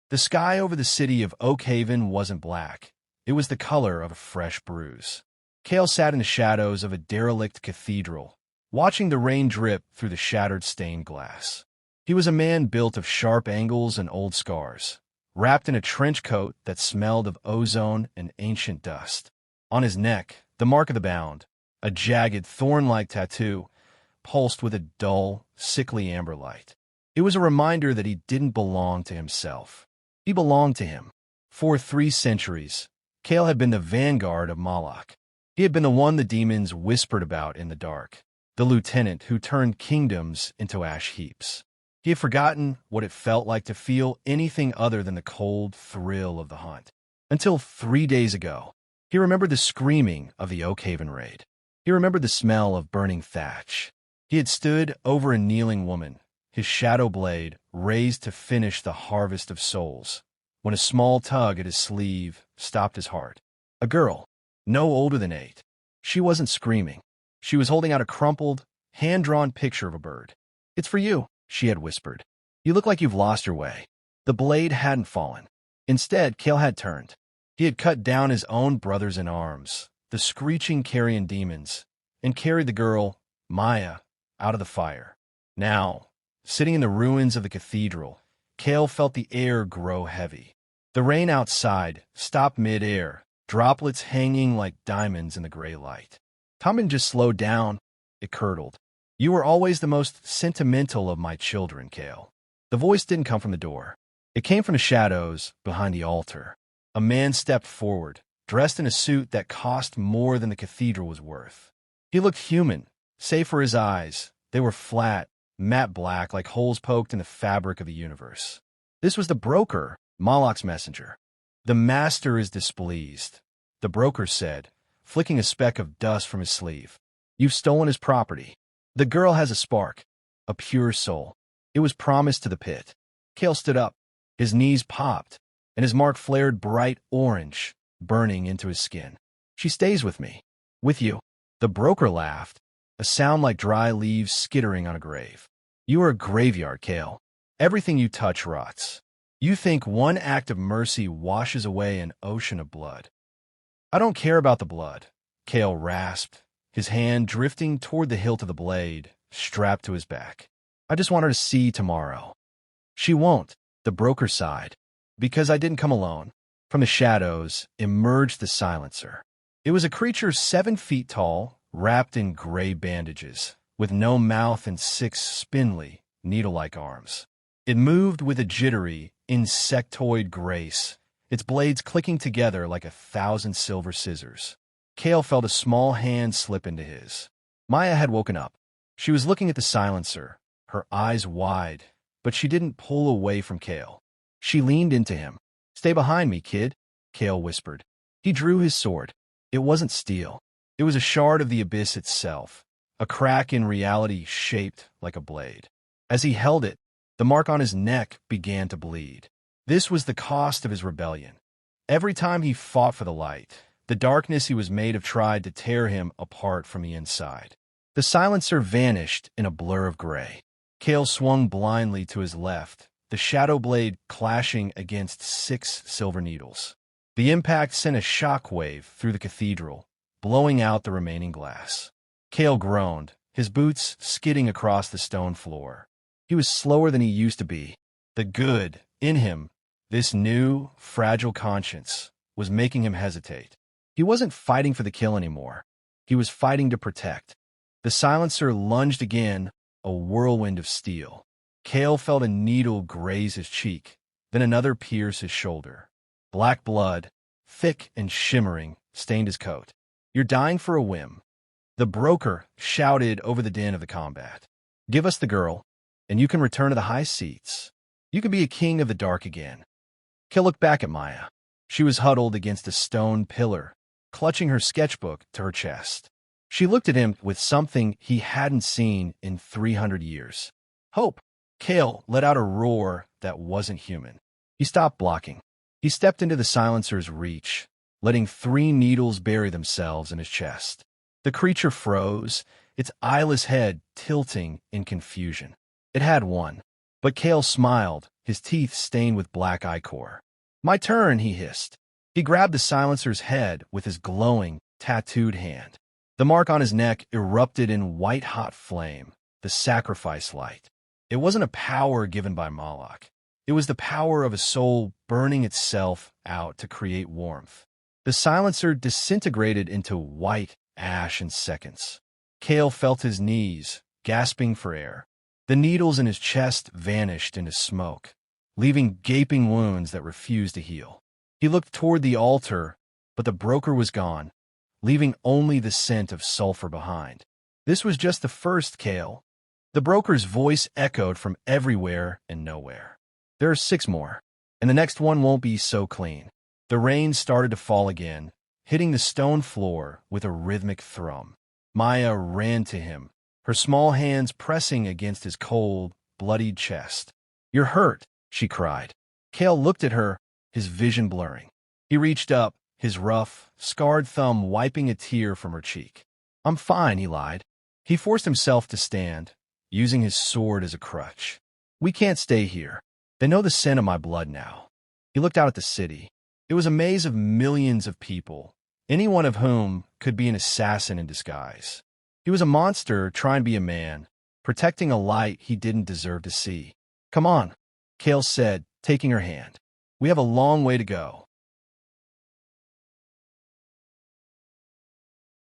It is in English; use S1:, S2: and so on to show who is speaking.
S1: The sky over the city of Oakhaven wasn't black. It was the color of a fresh bruise. Kale sat in the shadows of a derelict cathedral, watching the rain drip through the shattered stained glass. He was a man built of sharp angles and old scars, wrapped in a trench coat that smelled of ozone and ancient dust. On his neck, the mark of the bound, a jagged, thorn-like tattoo, pulsed with a dull, sickly amber light. It was a reminder that he didn't belong to himself. He belonged to him. For 3 centuries, Kale had been the vanguard of Moloch. He had been the one the demons whispered about in the dark, the lieutenant who turned kingdoms into ash heaps. He had forgotten what it felt like to feel anything other than the cold thrill of the hunt. Until 3 days ago, he remembered the screaming of the Oakhaven raid. He remembered the smell of burning thatch. He had stood over a kneeling woman, his shadow blade raised to finish the harvest of souls, when a small tug at his sleeve stopped his heart. A girl, no older than 8. She wasn't screaming. She was holding out a crumpled, hand-drawn picture of a bird. "It's for you," she had whispered. "You look like you've lost your way." The blade hadn't fallen. Instead, Kale had turned. He had cut down his own brothers in arms, the screeching carrion demons, and carried the girl, Maya, out of the fire. Now, sitting in the ruins of the cathedral, Kale felt the air grow heavy. The rain outside stopped mid-air, droplets hanging like diamonds in the gray light. "Tommen, just slow down," it curdled. "You were always the most sentimental of my children, Kale." The voice didn't come from the door. It came from the shadows behind the altar. A man stepped forward, dressed in a suit that cost more than the cathedral was worth. He looked human, save for his eyes. They were flat, matte black like holes poked in the fabric of the universe. This was the broker, Moloch's messenger. "The master is displeased," the broker said, flicking a speck of dust from his sleeve. "You've stolen his property." The girl has a spark, a pure soul. It was promised to the pit. Kale stood up. His knees popped, and his mark flared bright orange, burning into his skin. "She stays with me." "With you?" The broker laughed, a sound like dry leaves skittering on a grave. "You are a graveyard, Kale. Everything you touch rots. You think one act of mercy washes away an ocean of blood." "I don't care about the blood," Kale rasped, his hand drifting toward the hilt of the blade, strapped to his back. "I just want her to see tomorrow." "She won't," the broker sighed. "Because I didn't come alone." From the shadows emerged the silencer. It was a creature 7 feet tall, wrapped in gray bandages, with no mouth and 6 spindly, needle-like arms. It moved with a jittery, insectoid grace, its blades clicking together like 1,000 silver scissors. Kale felt a small hand slip into his. Maya had woken up. She was looking at the silencer, her eyes wide, but she didn't pull away from Kale. She leaned into him. "Stay behind me, kid," Kale whispered. He drew his sword. It wasn't steel. It was a shard of the abyss itself, a crack in reality shaped like a blade. As he held it, the mark on his neck began to bleed. This was the cost of his rebellion. Every time he fought for the light, the darkness he was made of tried to tear him apart from the inside. The silencer vanished in a blur of gray. Kale swung blindly to his left, the shadow blade clashing against 6 silver needles. The impact sent a shockwave through the cathedral, blowing out the remaining glass. Kale groaned, his boots skidding across the stone floor. He was slower than he used to be. The good in him, this new, fragile conscience, was making him hesitate. He wasn't fighting for the kill anymore. He was fighting to protect. The silencer lunged again, a whirlwind of steel. Kale felt a needle graze his cheek, then another pierce his shoulder. Black blood, thick and shimmering, stained his coat. "You're dying for a whim." The broker shouted over the din of the combat. "Give us the girl, and you can return to the high seats. You can be a king of the dark again." Kale looked back at Maya. She was huddled against a stone pillar, clutching her sketchbook to her chest. She looked at him with something he hadn't seen in 300 years. "Hope." Kale let out a roar that wasn't human. He stopped blocking. He stepped into the silencer's reach, letting 3 needles bury themselves in his chest. The creature froze, its eyeless head tilting in confusion. It had won, But Kale smiled, his teeth stained with black ichor. "My turn," he hissed. He grabbed the silencer's head with his glowing, tattooed hand. The mark on his neck erupted in white-hot flame, the sacrifice light. It wasn't a power given by Moloch. It was the power of a soul burning itself out to create warmth. The silencer disintegrated into white ash in seconds. Kale felt his knees, gasping for air. The needles in his chest vanished into smoke, leaving gaping wounds that refused to heal. He looked toward the altar, but the broker was gone, leaving only the scent of sulfur behind. "This was just the first, Kale." The broker's voice echoed from everywhere and nowhere. "There are 6 more, and the next one won't be so clean." The rain started to fall again, hitting the stone floor with a rhythmic thrum. Maya ran to him, her small hands pressing against his cold, bloodied chest. "You're hurt," she cried. Kale looked at her, his vision blurring. He reached up, his rough, scarred thumb wiping a tear from her cheek. "I'm fine," he lied. He forced himself to stand, using his sword as a crutch. "We can't stay here. They know the scent of my blood now." He looked out at the city. It was a maze of millions of people, any one of whom could be an assassin in disguise. He was a monster trying to be a man, protecting a light he didn't deserve to see. "Come on," Kale said, taking her hand. "We have a long way to go."